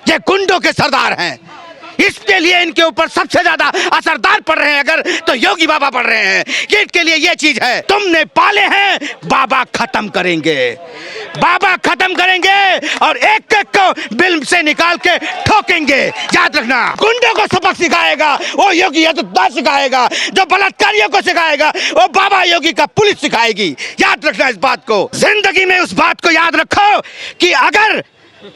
ये गुंडों के सरदार हैं। इसके लिए इनके ऊपर सबसे ज्यादा असरदार पड़ रहे हैं अगर तो योगी बाबा पड़ रहे हैं। कि इनके लिए ये चीज है, तुमने पाले हैं, बाबा खत्म करेंगे, बाबा खत्म करेंगे और एक एक को बिल से निकाल के ठोकेंगे। याद रखना, गुंडों को सबक सिखाएगा वो योगी आदित्यनाथ सिखाएगा, जो बलात्कारियों को सिखाएगा वो बाबा योगी का पुलिस सिखाएगी। याद रखना इस बात को, जिंदगी में उस बात को याद रखो कि अगर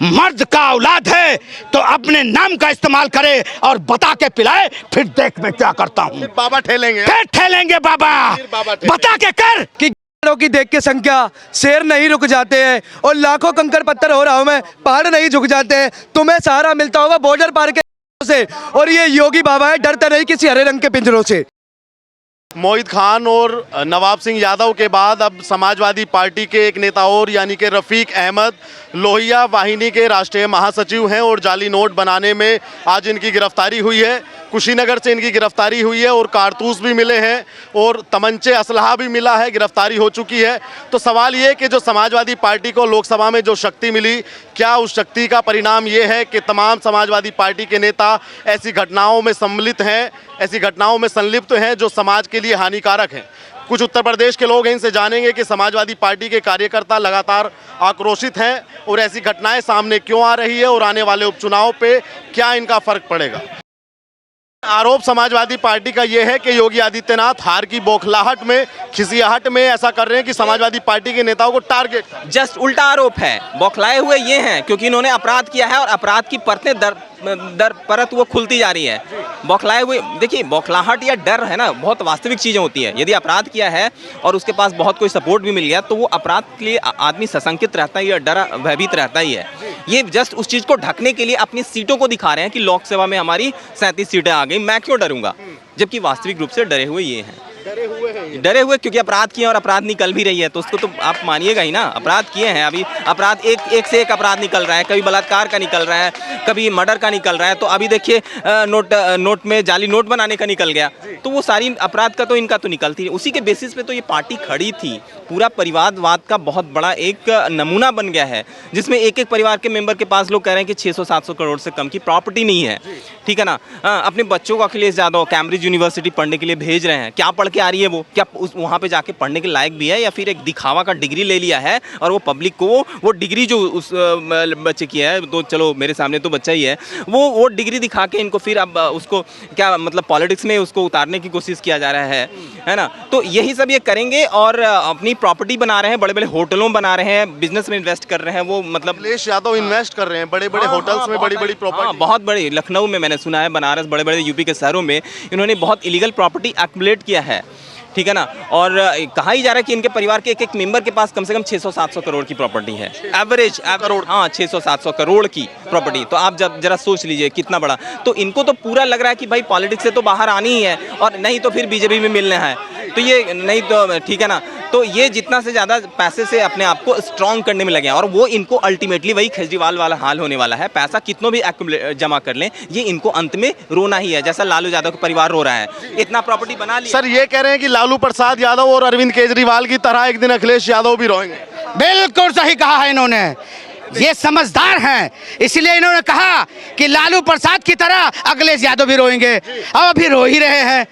मर्द का औलाद है तो अपने नाम का इस्तेमाल करे और बता के पिलाए, फिर देख मैं क्या करता हूँ। बाबा ठेलेंगे, फिर ठेलेंगे बाबा, बता के कर कि की देख के संख्या शेर नहीं रुक जाते हैं और लाखों कंकड़ पत्थर हो रहा हूं मैं, पहाड़ नहीं झुक जाते हैं। तुम्हें सहारा मिलता होगा बॉर्डर पार के से, और ये योगी बाबा है, डरता नहीं किसी हरे रंग के पिंजरों से। मोहित खान और नवाब सिंह यादव के बाद अब समाजवादी पार्टी के एक नेता और यानी कि रफीक अहमद लोहिया वाहिनी के राष्ट्रीय महासचिव हैं और जाली नोट बनाने में आज इनकी गिरफ्तारी हुई है। कुशीनगर से इनकी गिरफ्तारी हुई है और कारतूस भी मिले हैं और तमंचे असलहा भी मिला है, गिरफ्तारी हो चुकी है। तो सवाल ये कि जो समाजवादी पार्टी को लोकसभा में जो शक्ति मिली, क्या उस शक्ति का परिणाम ये है कि तमाम समाजवादी पार्टी के नेता ऐसी घटनाओं में सम्मिलित हैं, ऐसी घटनाओं में संलिप्त हैं जो समाज के लिए हानिकारक हैं। कुछ उत्तर प्रदेश के लोग हैं, इनसे जानेंगे कि समाजवादी पार्टी के कार्यकर्ता लगातार आक्रोशित हैं और ऐसी घटनाएं सामने क्यों आ रही है और आने वाले उपचुनाव पे क्या इनका फर्क पड़ेगा। आरोप समाजवादी पार्टी का यह है कि योगी आदित्यनाथ हार की बौखलाहट में, खिसियाहट में ऐसा कर रहे हैं कि समाजवादी पार्टी के नेताओं को टारगेट। जस्ट उल्टा आरोप है, बौखलाए हुए ये हैं क्योंकि इन्होंने अपराध किया है और अपराध की परतें दर परत वो खुलती जा रही है। बौखलाए हुए, देखिए बौखलाहट या डर है ना, बहुत वास्तविक चीज़ें होती है। यदि अपराध किया है और उसके पास बहुत कोई सपोर्ट भी मिल गया तो वो अपराध के लिए आदमी सशंकित रहता है या डरा भयभीत रहता ही है। ये जस्ट उस चीज़ को ढकने के लिए अपनी सीटों को दिखा रहे हैं कि लोकसभा में हमारी 37 सीटें आ गई, मैं क्यों डरूंगा, जबकि वास्तविक रूप से डरे हुए ये हैं। डरे हुए क्योंकि अपराध किए और अपराध निकल भी रही है, तो उसको तो आप मानिएगा ही ना। अपराध किए हैं, अभी अपराध एक से एक अपराध निकल रहा है, कभी बलात्कार का निकल रहा है, कभी मर्डर का निकल रहा है। तो अभी देखिए नोट में जाली नोट बनाने का निकल गया, तो वो सारी अपराध का तो इनका तो निकलती है। उसी के बेसिस पे तो ये पार्टी खड़ी थी। पूरा परिवारवाद का बहुत बड़ा एक नमूना बन गया है, जिसमें एक एक परिवार के मेंबर के पास लोग कह रहे हैं कि 600-700 करोड़ से कम की प्रॉपर्टी नहीं है, ठीक है ना। अपने बच्चों को अखिलेश यादव कैम्ब्रिज यूनिवर्सिटी पढ़ने के लिए भेज रहे हैं, क्या पढ़ के आ रही है वो, क्या वहाँ पे जाके पढ़ने के लायक भी है, या फिर एक दिखावा का डिग्री ले लिया है और वो पब्लिक को वो डिग्री जो उस बच्चे की है, तो चलो मेरे सामने तो बच्चा ही है, वो डिग्री दिखा के इनको फिर अब उसको क्या मतलब पॉलिटिक्स में उसको उतारने की कोशिश किया जा रहा है ना। तो यही सब ये करेंगे और अपनी प्रॉपर्टी बना रहे हैं, बड़े बड़े होटलों बना रहे हैं, बिजनेस में इन्वेस्ट कर रहे हैं। वो मतलब अखिलेश यादव इन्वेस्ट कर रहे हैं बड़े बड़े होटल्स में, बड़ी बड़ी प्रॉपर्टी, बहुत बड़ी, लखनऊ में मैंने सुना है, बनारस, बड़े बड़े यूपी के शहरों में इन्होंने बहुत इलीगल प्रॉपर्टी एक्युमुलेट किया है, ठीक है ना। और कहा ही जा रहा है कि इनके परिवार के एक एक मेंबर के पास कम से कम 600-700 करोड़ की प्रॉपर्टी है, एवरेज करोड़, हाँ 600-700 करोड़ की प्रॉपर्टी। तो आप जब जरा सोच लीजिए कितना बड़ा। तो इनको तो पूरा लग रहा है कि भाई पॉलिटिक्स से तो बाहर आनी ही है, और नहीं तो फिर बीजेपी में मिलना है, तो ये नहीं तो ठीक है ना। तो ये जितना से ज़्यादा पैसे से अपने आप को स्ट्रॉन्ग करने में लगे हैं, और वो इनको अल्टीमेटली वही केजरीवाल वाला हाल होने वाला है। पैसा कितनों भी जमा कर लें, ये इनको अंत में रोना ही है, जैसा लालू यादव का परिवार रो रहा है, इतना प्रॉपर्टी बना लिया। सर ये कह रहे हैं कि लालू प्रसाद यादव और अरविंद केजरीवाल की तरह एक दिन अखिलेश यादव भी रोएंगे। बिल्कुल सही कहा है इन्होंने, ये समझदार हैं, इसलिए इन्होंने कहा कि लालू प्रसाद की तरह अखिलेश यादव भी रोएंगे, और अभी रो ही रहे हैं।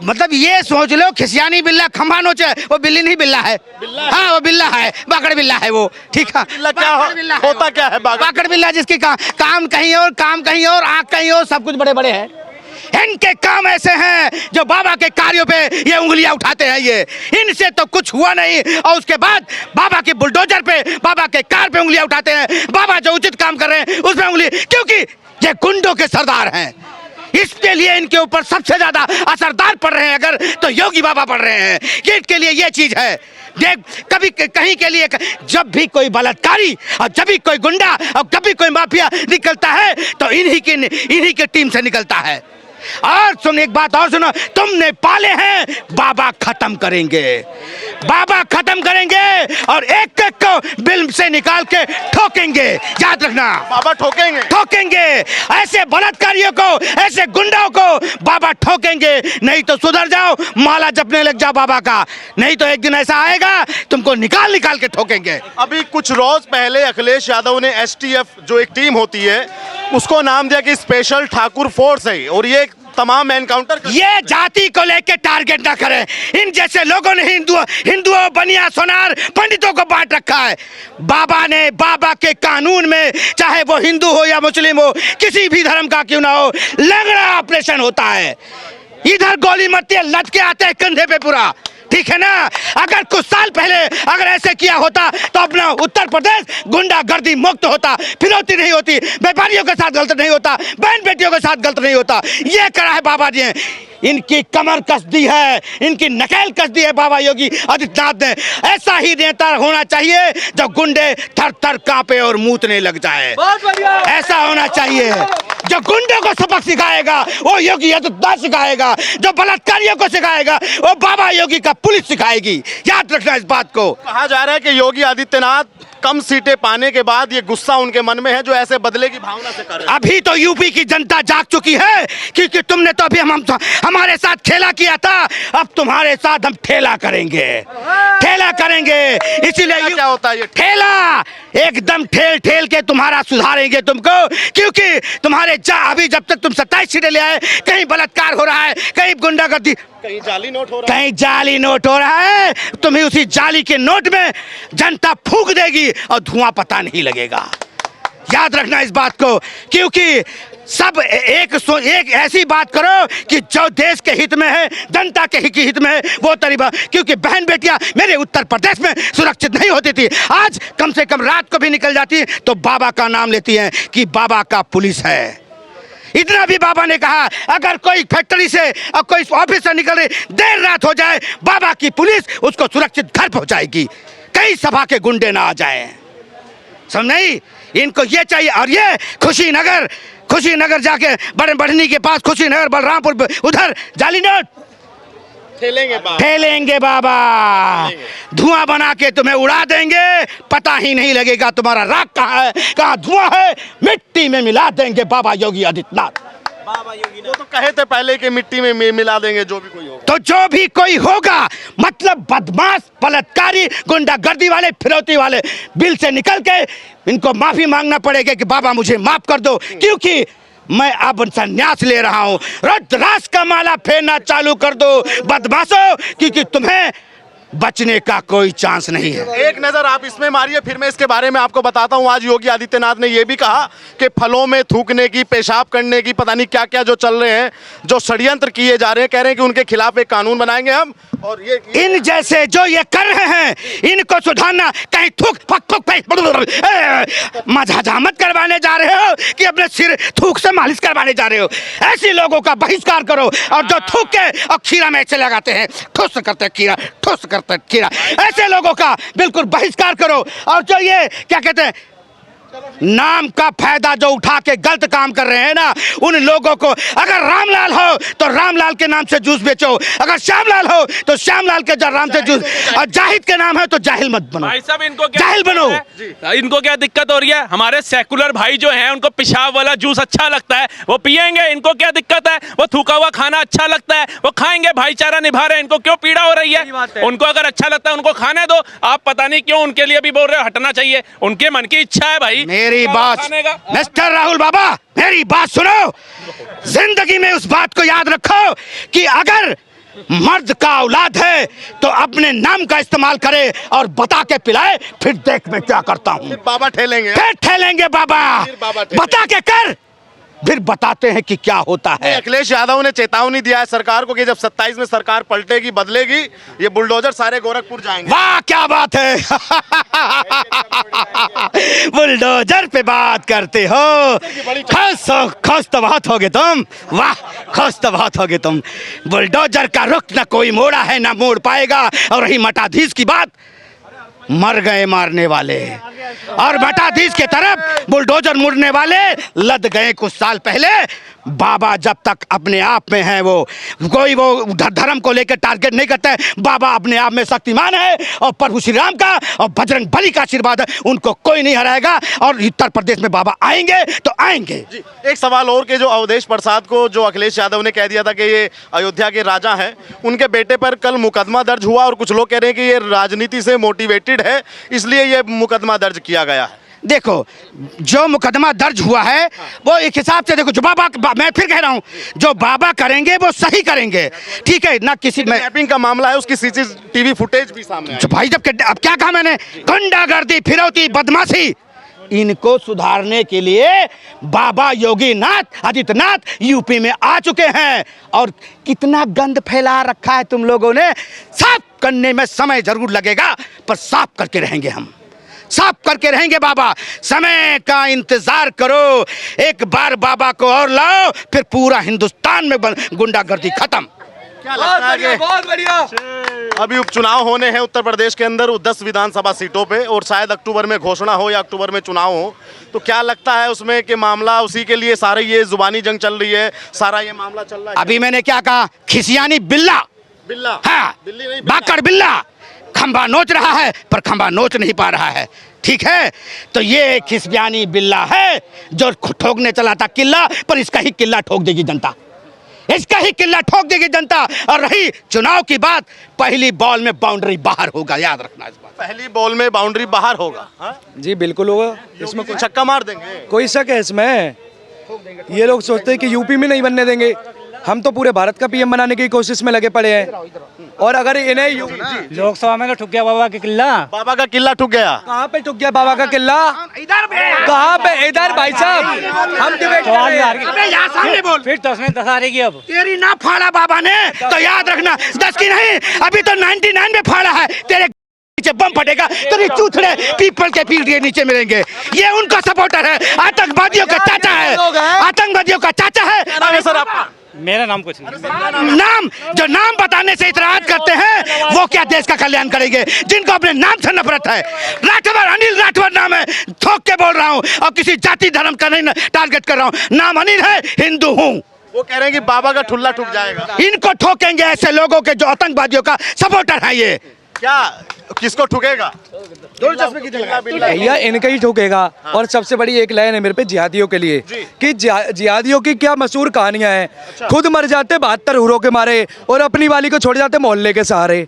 मतलब ये सोच लो, खिसियानी बिल्ला खंभा नोचे, वो बिल्ली नहीं बिल्ला है, हाँ वो बिल्ला है, बाकड़ बिल्ला है वो, ठीक है। होता क्या है बाकड़ बिल्ला, जिसकी काम कहीं और, काम कहीं और, आँख कहीं और, सब कुछ बड़े बड़े हैं। इनके काम ऐसे हैं जो बाबा के कार्यों पे ये उंगलियां उठाते हैं, ये इनसे तो कुछ हुआ नहीं, और उसके बाद बाबा के बुलडोजर पे, बाबा के कार पे उंगलियां उठाते हैं। बाबा जो उचित काम कर रहे हैं उसमें उंगली, क्योंकि ये गुंडों के सरदार हैं। इसके लिए इनके ऊपर सबसे ज्यादा असरदार पड़ रहे हैं अगर तो योगी बाबा पड़ रहे हैं। कि इनके लिए ये चीज है, ये कभी कहीं के लिए, जब भी कोई बलात्कारी और जब भी कोई गुंडा और कभी कोई माफिया निकलता है तो इन्हीं की टीम से निकलता है। और सुन, एक बात और सुनो, तुमने पाले हैं, बाबा खत्म करेंगे, बाबा खत्म करेंगे और एक एक को बिल से निकाल के ठोकेंगे। याद रखना, बाबा ठोकेंगे, ठोकेंगे ऐसे बलात्कारियों को, ऐसे गुंडों को बाबा ठोकेंगे। नहीं तो सुधर जाओ, माला जपने लग जाओ बाबा का, नहीं तो एक दिन ऐसा आएगा तुमको निकाल के ठोकेंगे। अभी कुछ रोज पहले अखिलेश यादव ने STF जो एक टीम होती है उसको नाम दिया कि स्पेशल ठाकुर फोर्स है और ये तमाम एनकाउंटर ये जाति को लेके टारगेट ना करें। इन जैसे लोगों ने हिंदुओं बनिया सोनार पंडितों को बांट रखा है। बाबा ने, बाबा के कानून में, चाहे वो हिंदू हो या मुस्लिम हो, किसी भी धर्म का क्यों ना हो, लगड़ा ऑपरेशन होता है। इधर गोली मरती है, लटके आते हैं कंधे पे पूरा, ठीक है ना। अगर कुछ साल पहले अगर ऐसे किया होता तो अपना उत्तर प्रदेश गुंडागर्दी मुक्त होता, फिरौती नहीं होती, व्यापारियों के साथ गलत नहीं होता, बहन बेटियों के साथ गलत नहीं होता। ये करा है बाबा जी ने। इनकी कमर कस दी है, इनकी नकेल कस दी है बाबा योगी आदित्यनाथ ने। ऐसा ही नेता होना चाहिए जो गुंडे थर थर कांपे और मूतने लग जाए। ऐसा होना चाहिए जो गुंडों को सबक सिखाएगा वो योगी आदित्यनाथ सिखाएगा, जो बलात्कारियों को सिखाएगा वो बाबा योगी का पुलिस सिखाएगी। याद रखना इस बात को। कहा जा रहा है कि योगी आदित्यनाथ कम सीटें पाने के बाद ये गुस्सा उनके मन में है जो ऐसे बदले की भावना से कर रहे हैं। अभी तो यूपी की जनता जाग चुकी है, क्योंकि तुमने तो अभी हमारे साथ खेला किया था, अब तुम्हारे साथ हम ठेला करेंगे, ठेला करेंगे। इसीलिए क्या होता है ये ठेला? एकदम ठेल ठेल के तुम्हारा सुधारेंगे तुमको, क्योंकि तुम्हारे अभी जब तक तुम 27 सीटें ले आए, कहीं बलात्कार हो रहा है, कहीं गुंडागर्दी, कहीं जाली नोट हो रहा है, कहीं जाली नोट हो रहा है। तुम्हें उसी जाली के नोट में जनता फूंक देगी और धुआं पता नहीं लगेगा। याद रखना इस बात को, क्योंकि सब एक ऐसी बात करो कि जो देश के हित में है, जनता के हित में है, वो तरीका। क्योंकि बहन बेटियां मेरे उत्तर प्रदेश में सुरक्षित नहीं होती थी, आज कम से कम रात को भी निकल जाती तो बाबा का नाम लेती हैं कि बाबा का पुलिस है। इतना भी बाबा ने कहा, अगर कोई फैक्ट्री से और कोई ऑफिस से निकल रही देर रात हो जाए, बाबा की पुलिस उसको सुरक्षित घर पहुंचाएगी, कई सभा के गुंडे ना आ जाएं। समझ नहीं? इनको ये चाहिए। और ये खुशीनगर जाके बड़े बढ़नी के पास, खुशीनगर बलरामपुर, उधर जाली नोट ठेलेंगे बाबा, धुआं बना के तुम्हें उड़ा देंगे, पता ही नहीं लगेगा तुम्हारा राख कहाँ है, कहाँ धुआं है, मिट्टी में मिला देंगे बाबा योगी आदित्यनाथ। बाबा योगी वो तो कहे थे पहले कि मिट्टी में मिला देंगे जो भी कोई होगा। तो जो भी कोई होगा, मतलब बदमाश, बलात्कारी, गुंडागर्दी वाले, फिरौती वाले, बिल से निकल के इनको माफी मांगना पड़ेगा कि बाबा मुझे माफ कर दो, क्योंकि मैं अब संन्यास ले रहा हूं। रुद्राक्ष का माला फेरना चालू कर दो बदमाशों, क्योंकि तुम्हें बचने का कोई चांस नहीं है। एक नजर आप इसमें मारिए, फिर मैं इसके बारे में आपको बताता हूं। आज योगी आदित्यनाथ ने यह भी कहा कि फलों में थूकने की, पेशाब करने की, पता नहीं क्या क्या जो चल रहे हैं, जो षड्यंत्र किए जा रहे हैं, कह रहे हैं कि उनके खिलाफ एक कानून बनाएंगे हम। और ये इन जैसे जो ये कर रहे हैं, इनको सुधारना। कहीं थूक हजामत करवाने जा रहे हो कि अपने सिर थूक से मालिश करवाने जा रहे हो? ऐसे लोगों का बहिष्कार करो। और जो थूक के और खीरा में ऐसे लगाते हैं, ठुस करते खीरा, ठुस करते खीरा, ऐसे लोगों का बिल्कुल बहिष्कार करो। और जो ये क्या कहते हैं, नाम का फायदा जो उठा के गलत काम कर रहे हैं ना, उन लोगों को, अगर रामलाल हो तो रामलाल के नाम से जूस बेचो, अगर श्यामलाल हो तो श्यामलाल के नाम से जूस, और जाहिद के नाम है तो जाहिल मत बनो। भाई साहब, इनको क्या जाहिल बनो। इनको क्या दिक्कत हो रही है? हमारे सेकुलर भाई जो हैं, उनको पेशाब वाला जूस अच्छा लगता है, वो पियेंगे। इनको क्या दिक्कत है? वो थूका हुआ खाना अच्छा लगता है, वो खाएंगे, भाईचारा निभा रहे हैं। इनको क्यों पीड़ा हो रही है? उनको अगर अच्छा लगता है उनको खाने दो। आप पता नहीं क्यों उनके लिए भी बोल रहे हो हटना चाहिए। उनके मन की इच्छा है भाई। मेरी बात, मिस्टर राहुल बाबा, मेरी बात सुनो। जिंदगी में उस बात को याद रखो कि अगर मर्द का औलाद है तो अपने नाम का इस्तेमाल करे और बता के पिलाए, फिर देख मैं क्या करता हूँ। बाबा ठेलेंगे, फिर ठेलेंगे बाबा, बता के कर, फिर बताते हैं कि क्या होता है। अखिलेश यादव ने चेतावनी दिया है सरकार को कि जब 27 में सरकार पलटेगी, बदलेगी, ये बुलडोजर सारे गोरखपुर जाएंगे। वाह क्या बात है। बुलडोजर पे बात करते हो, खुश तो बहुत होगे तुम। वाह, खुश तो बहुत होगे तुम। बुलडोजर का रुख न कोई मोड़ा है, ना मोड़ पाएगा। और रही मठाधीश की बात, मर गए मारने वाले, और मठाधीश के तरफ बुलडोजर मुड़ने वाले लद गए कुछ साल पहले। बाबा जब तक अपने आप में है, वो कोई वो धर्म को लेकर टारगेट नहीं करता है। बाबा अपने आप में शक्तिमान है, और प्रभु श्री राम का और बजरंग बली का आशीर्वाद है, उनको कोई नहीं हराएगा। और उत्तर प्रदेश में बाबा आएंगे तो आएंगे। एक सवाल और के जो अवधेश प्रसाद को, जो अखिलेश यादव ने कह दिया था कि ये अयोध्या के राजा हैं, उनके बेटे पर कल मुकदमा दर्ज हुआ और कुछ लोग कह रहे हैं कि ये राजनीति से मोटिवेटेड है, इसलिए ये मुकदमा दर्ज किया गया है। देखो जो मुकदमा दर्ज हुआ है वो एक हिसाब से देखो, जो मैं फिर कह रहा हूं, जो बाबा करेंगे वो सही करेंगे, ठीक है ना। किसी में किडनैपिंग का मामला है, उसकी सीसीटीवी फुटेज भी सामने आई। भाई जब अब क्या कहा मैंने, गुंडागर्दी, फिरौती, बदमाशी, इनको सुधारने के लिए बाबा योगीनाथ आदित्यनाथ यूपी में आ चुके हैं। और कितना गंद फैला रखा है तुम लोगों ने, साफ करने में समय जरूर लगेगा, पर साफ करके रहेंगे हम, साफ करके रहेंगे बाबा। समय का इंतजार करो, एक बार बाबा को और लाओ, फिर पूरा हिंदुस्तान में गुंडागर्दी खत्म। क्या लगता है कि बहुत बढ़िया। अभी उपचुनाव होने हैं उत्तर प्रदेश के अंदर 10 विधानसभा सीटों पे, और शायद अक्टूबर में घोषणा हो या अक्टूबर में चुनाव हो, तो क्या लगता है उसमें कि मामला उसी के लिए सारे ये जुबानी जंग चल रही है, सारा ये मामला चल रहा है? अभी मैंने क्या कहा, खिसियानी बिल्ला, बिल्ला, हाँ, बिल्ली नहीं, बाकड़ बिल्ला खंबा नोच रहा है पर खंबा नोच नहीं पा रहा है, ठीक है। तो ये खिसियानी बिल्ला है जो ठोकने चला था किला, पर इसका ही किला ठोक देगी जनता, इसका ही किला ठोक देगी जनता। और रही चुनाव की बात, पहली बॉल में बाउंड्री बाहर होगा, याद रखना इस बात। पहली बॉल में बाउंड्री बाहर होगा। हाँ? जी बिल्कुल होगा, इसमें इसमें छक्का मार देंगे। कोई शक है इसमें? ये लोग सोचते हैं कि यूपी में नहीं बनने देंगे, हम तो पूरे भारत का पीएम बनाने की कोशिश में लगे पड़े हैं। और अगर इन्हें लोकसभा में तो ठुक गया बाबा के किला। बाबा का किला ठुक गया। कहाँ पे ठुक गया बाबा का किला? कहाँ पे? इधर भाई साहब, हम डिबेट कर रहे हैं। अबे यहाँ सामने बोल। फिर 10 में 10 आ रहेगी अब। तेरी ना फाड़ा बाबा ने, तो याद रखना 10 की नहीं, अभी तो 99 में फाड़ा है। तेरे नीचे बम फटेगा, तेरे चूथड़े पीपल के पील के नीचे मिलेंगे। ये उनका सपोर्टर है, आतंकवादियों का चाचा है, आतंकवादियों का चाचा है। अरे सर आपका मेरा नाम कुछ नहीं। नाम, जो नाम बताने से इतराज करते हैं वो क्या देश का कल्याण करेंगे, जिनको अपने नाम से नफरत है। राठौर, अनिल राठौर नाम है, थोक के बोल रहा हूँ, और किसी जाति धर्म का नहीं टारगेट कर रहा हूँ। नाम अनिल है, हिंदू हूँ। वो कह रहे हैं कि बाबा का ठुल्ला ठुक जाएगा। इनको ठोकेंगे, ऐसे लोगों के जो आतंकवादियों का सपोर्टर है। ये क्या किसको ठुकेगा? भैया इनका ही ठोकेगा। और सबसे बड़ी एक लाइन है मेरे पे जिहादियों के लिए कि जिहादियों की क्या मशहूर कहानियां हैं। खुद मर जाते 72 हुरों के मारे, और अपनी वाली को छोड़ जाते मोहल्ले के सहारे।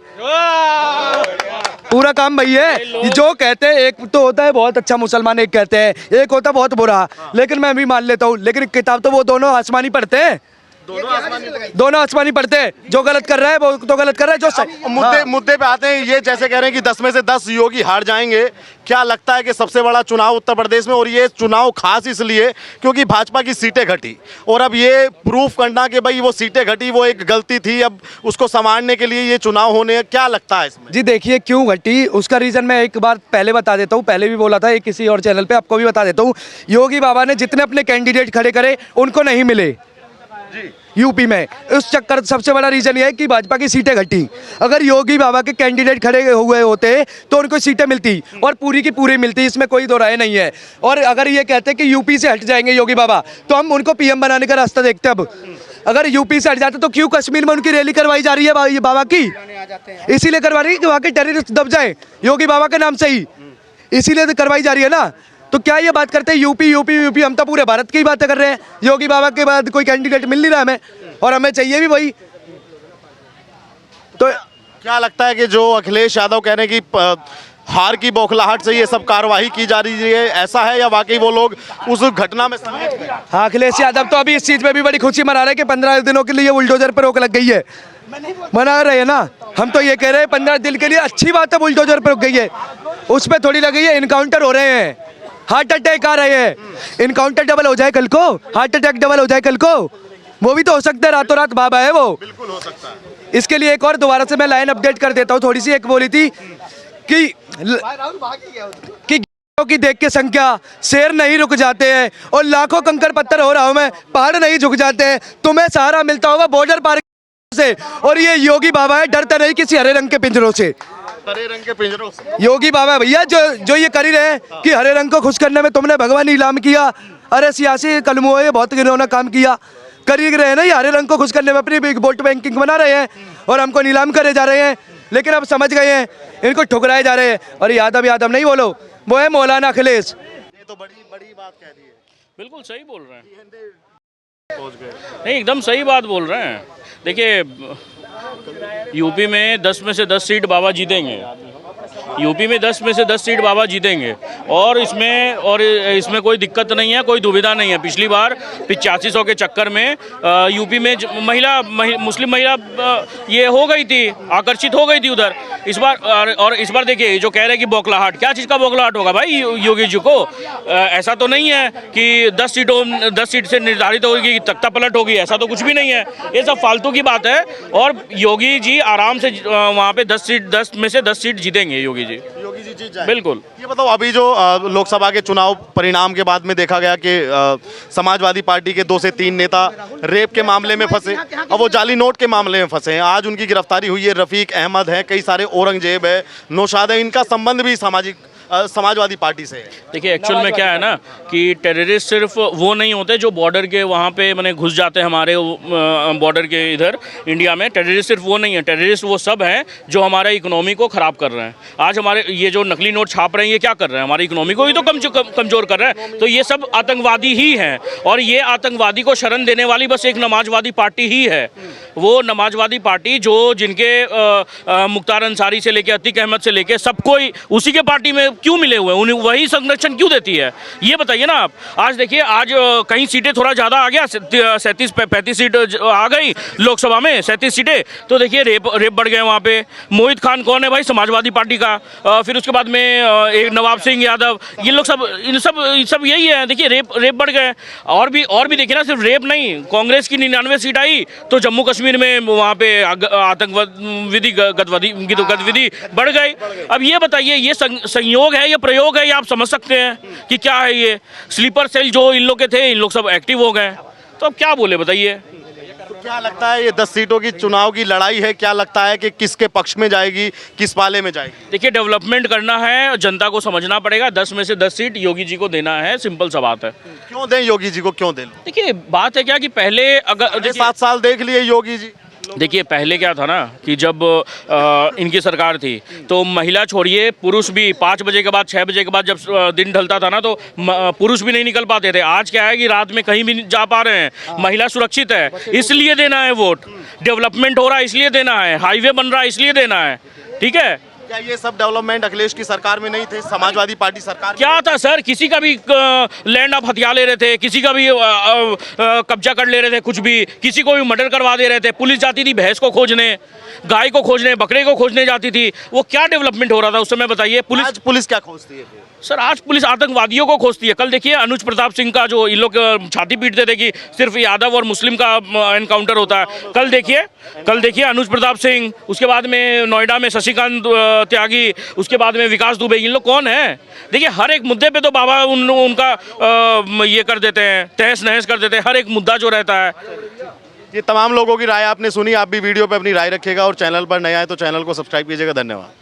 पूरा काम वही है। जो कहते हैं, एक तो होता है बहुत अच्छा मुसलमान, एक कहते हैं, एक होता है बहुत बुरा, लेकिन मैं भी मान लेता हूँ। लेकिन किताब तो वो दोनों आसमानी पढ़ते हैं, दोनों आसमानी पढ़ते हैं। जो गलत कर रहा है वो तो गलत कर रहा है, जो सही। मुद्दे पे आते हैं। ये जैसे कह रहे हैं कि 10 में से 10 योगी हार जाएंगे, क्या लगता है कि सबसे बड़ा चुनाव उत्तर प्रदेश में, और ये चुनाव खास इसलिए क्योंकि भाजपा की सीटें घटी, और अब ये प्रूफ करना कि भाई वो सीटें घटी वो एक गलती थी, अब उसको संभालने के लिए ये चुनाव होने, क्या लगता है इसमें? जी देखिए, क्यों घटी उसका रीजन मैं एक बार पहले बता देता हूँ, पहले भी बोला था एक किसी और चैनल पे, आपको भी बता देता हूँ। योगी बाबा ने जितने अपने कैंडिडेट खड़े करे उनको नहीं मिले यूपी में। उस चक्कर सबसे बड़ा रीजन ये है कि भाजपा की सीटें घटी। अगर योगी बाबा के कैंडिडेट खड़े हुए होते तो उनको सीटें मिलती, और पूरी की पूरी मिलती, इसमें कोई दो राय नहीं है। और अगर ये कहते हैं कि यूपी से हट जाएंगे योगी बाबा, तो हम उनको पीएम बनाने का रास्ता देखते। अब अगर यूपी से हट जाते तो क्यों कश्मीर में उनकी रैली करवाई जा रही है बाबा की? इसीलिए करवा रही है कि वहाँ के टेररिस्ट दब जाए योगी बाबा के नाम से ही, इसीलिए तो करवाई जा रही है ना। तो क्या ये बात करते हैं यूपी यूपी यूपी? हम तो पूरे भारत की ही बातें कर रहे हैं। योगी बाबा के बाद कोई कैंडिडेट मिल नहीं रहा हमें, और हमें चाहिए भी वही। तो क्या लगता है कि जो अखिलेश यादव कह रहे हैं कि हार की बौखलाहट से ये सब कार्रवाई की जा रही है, ऐसा है या वाकई वो लोग उस घटना में समझ गए? हाँ, अखिलेश यादव तो अभी इस चीज में भी बड़ी खुशी मना रहे हैं कि 15 दिनों के लिए बुलडोजर पर रोक लग गई है। मना रहे हैं ना, हम तो ये कह रहे हैं 15 दिन के लिए अच्छी बात है, बुलडोजर पर रोक गई है। उस पर थोड़ी लग गई है, इनकाउंटर हो रहे हैं, हार्ट अटैक आ रहे हैं। इनकाउंटर डबल हो जाए कल को, हार्ट अटैक डबल हो जाए कल को, वो भी तो हो सकता है। रातों रात बाबा है वो, बिल्कुल हो सकता है। इसके लिए एक और दोबारा से मैं लाइन अपडेट कर देता हूँ थोड़ी सी। एक बोली थी कि की देख के संख्या शेर नहीं रुक जाते हैं, और लाखों कंकड़ पत्थर हो रहा हूं मैं, पहाड़ नहीं झुक जाते हैं। तुम्हें सहारा मिलता होगा बॉर्डर पार से, और ये योगी बाबा है, डरते नहीं किसी हरे रंग के पिंजरों से। हरे रंग के पिंजरों से योगी बाबा भैया जो ये कर ही रहे हैं कि हरे रंग को खुश करने में तुमने भगवान नीलाम किया। अरे सियासी कलमों ये बहुत गिरोना काम किया, कर ही रहे हैं ना ये हरे रंग को खुश करने में, अपनी बिग वोट बैंकिंग बना रहे हैं और हमको नीलाम करे जा रहे हैं। लेकिन अब समझ गए हैं, इनको ठुकराए जा रहे हैं। और यादव यादव नहीं बोलो, वो है मौलाना अखिलेश। ये तो बड़ी बड़ी बात कह दी है। बिल्कुल सही बोल रहे हैं, नहीं एकदम सही बात बोल रहे हैं। देखिए यूपी में 10 में से 10 सीट बाबा जीतेंगे, यूपी में 10 में से 10 सीट बाबा जीतेंगे और इसमें कोई दिक्कत नहीं है, कोई दुविधा नहीं है। पिछली बार 8500 के चक्कर में यूपी में मुस्लिम महिला ये हो गई थी, आकर्षित हो गई थी उधर। इस बार देखिए जो कह रहे हैं कि बौखलाहट, क्या चीज़ का बौखलाहट होगा भाई योगी जी को? ऐसा तो नहीं है कि 10 सीट से निर्धारित होगी, तख्ता पलट होगी, ऐसा तो कुछ भी नहीं है। ये सब फालतू की बात है और योगी जी आराम से वहाँ पे 10 में से 10 सीट जीतेंगे योगी जी जीत जाएंगे। बिल्कुल। ये बताओ, अभी जो लोकसभा के चुनाव परिणाम के बाद में देखा गया कि समाजवादी पार्टी के 2 से 3 नेता रेप के मामले में फंसे और वो जाली नोट के मामले में फंसे हैं। आज उनकी गिरफ्तारी हुई है। रफीक अहमद है, कई सारे औरंगजेब है, नौशाद है, इनका संबंध भी समाजवादी पार्टी से है। देखिए एक्चुअल में क्या है ना कि टेररिस्ट सिर्फ वो नहीं होते जो बॉर्डर के वहाँ पे मैंने घुस जाते हैं हमारे बॉर्डर के इधर इंडिया में। टेररिस्ट सिर्फ वो नहीं है, टेररिस्ट वो सब हैं जो हमारे इकोनॉमी को ख़राब कर रहे हैं। आज हमारे ये जो नकली नोट छाप रहे हैं ये क्या कर रहे हैं? हमारी इकोनॉमी को ही तो कमज़ोर कर रहे हैं। तो ये सब आतंकवादी ही हैं और ये आतंकवादी को शरण देने वाली बस एक नमाजवादी पार्टी ही है। वो नमाजवादी पार्टी जो जिनके मुख्तार अंसारी से लेके अतीक अहमद से लेके सब कोई उसी के पार्टी में क्यों मिले हुए हैं, उन्हें वही संरक्षण क्यों देती है? ये बताइए ना आप। आज देखिए, आज कहीं सीटें थोड़ा ज़्यादा आ गया, 37-35 सीट आ गई लोकसभा में, 37 सीटें। तो देखिए रेप बढ़ गए वहाँ पे। मोहित खान कौन है भाई? समाजवादी पार्टी का। फिर उसके बाद में एक नवाब सिंह यादव, ये लोग सब यही है। देखिए रेप बढ़ गए। और भी देखिए ना, सिर्फ रेप नहीं, कांग्रेस की 99 सीट आई तो जम्मू कश्मीर में वहाँ पे आतंकवादी गतिविधि बढ़ गई। अब ये बताइए, ये संयोग है, ये प्रयोग है, ये आप समझ सकते हैं कि क्या है? ये स्लीपर सेल जो इन लोग के थे, इन लोग सब एक्टिव हो गए। तो अब क्या बोले बताइए? तो क्या लगता है ये 10 सीटों की चुनाव की लड़ाई है, क्या लगता है कि किसके पक्ष में जाएगी, किस पाले में जाएगी? देखिए डेवलपमेंट करना है, जनता को समझना पड़ेगा। 10 में से 10 सीट योगी जी को देना है, सिंपल सा बात है। क्यों दें योगी जी को, क्यों दें? देखिए बात है क्या कि पहले अगर 7 साल देख लिए योगी जी। देखिए पहले क्या था ना कि जब इनकी सरकार थी तो महिला छोड़िए, पुरुष भी 5 बजे के बाद 6 बजे के बाद जब दिन ढलता था ना तो पुरुष भी नहीं निकल पाते थे। आज क्या है कि रात में कहीं भी जा पा रहे हैं, महिला सुरक्षित है, इसलिए देना है वोट। डेवलपमेंट हो रहा है इसलिए देना है, हाईवे बन रहा है इसलिए देना है, ठीक है। क्या ये सब डेवलपमेंट अखिलेश की सरकार में नहीं थे? समाजवादी पार्टी सरकार क्या था सर? किसी का भी लैंड आप हथिया ले रहे थे, किसी का भी कब्जा कर ले रहे थे, कुछ भी, किसी को भी मर्डर करवा दे रहे थे। पुलिस जाती थी भैंस को खोजने, गाय को खोजने, बकरे को खोजने जाती थी। वो क्या डेवलपमेंट हो रहा था उस समय बताइए? पुलिस क्या खोजती है सर? आज पुलिस आतंकवादियों को खोजती है। कल देखिए अनुज प्रताप सिंह का जो इन लोग छाती पीटते थे कि सिर्फ यादव और मुस्लिम का एनकाउंटर होता है, कल देखिए अनुज प्रताप सिंह, उसके बाद में नोएडा में शशिकांत त्यागी, उसके बाद में विकास दुबे, इन लोग कौन है? देखिए हर एक मुद्दे पे तो बाबा उनका ये कर देते हैं, तहस नहस कर देते हैं हर एक मुद्दा जो रहता है। ये तमाम लोगों की राय आपने सुनी। आप भी वीडियो पे अपनी राय रखिएगा और चैनल पर नया है तो चैनल को सब्सक्राइब कीजिएगा। धन्यवाद।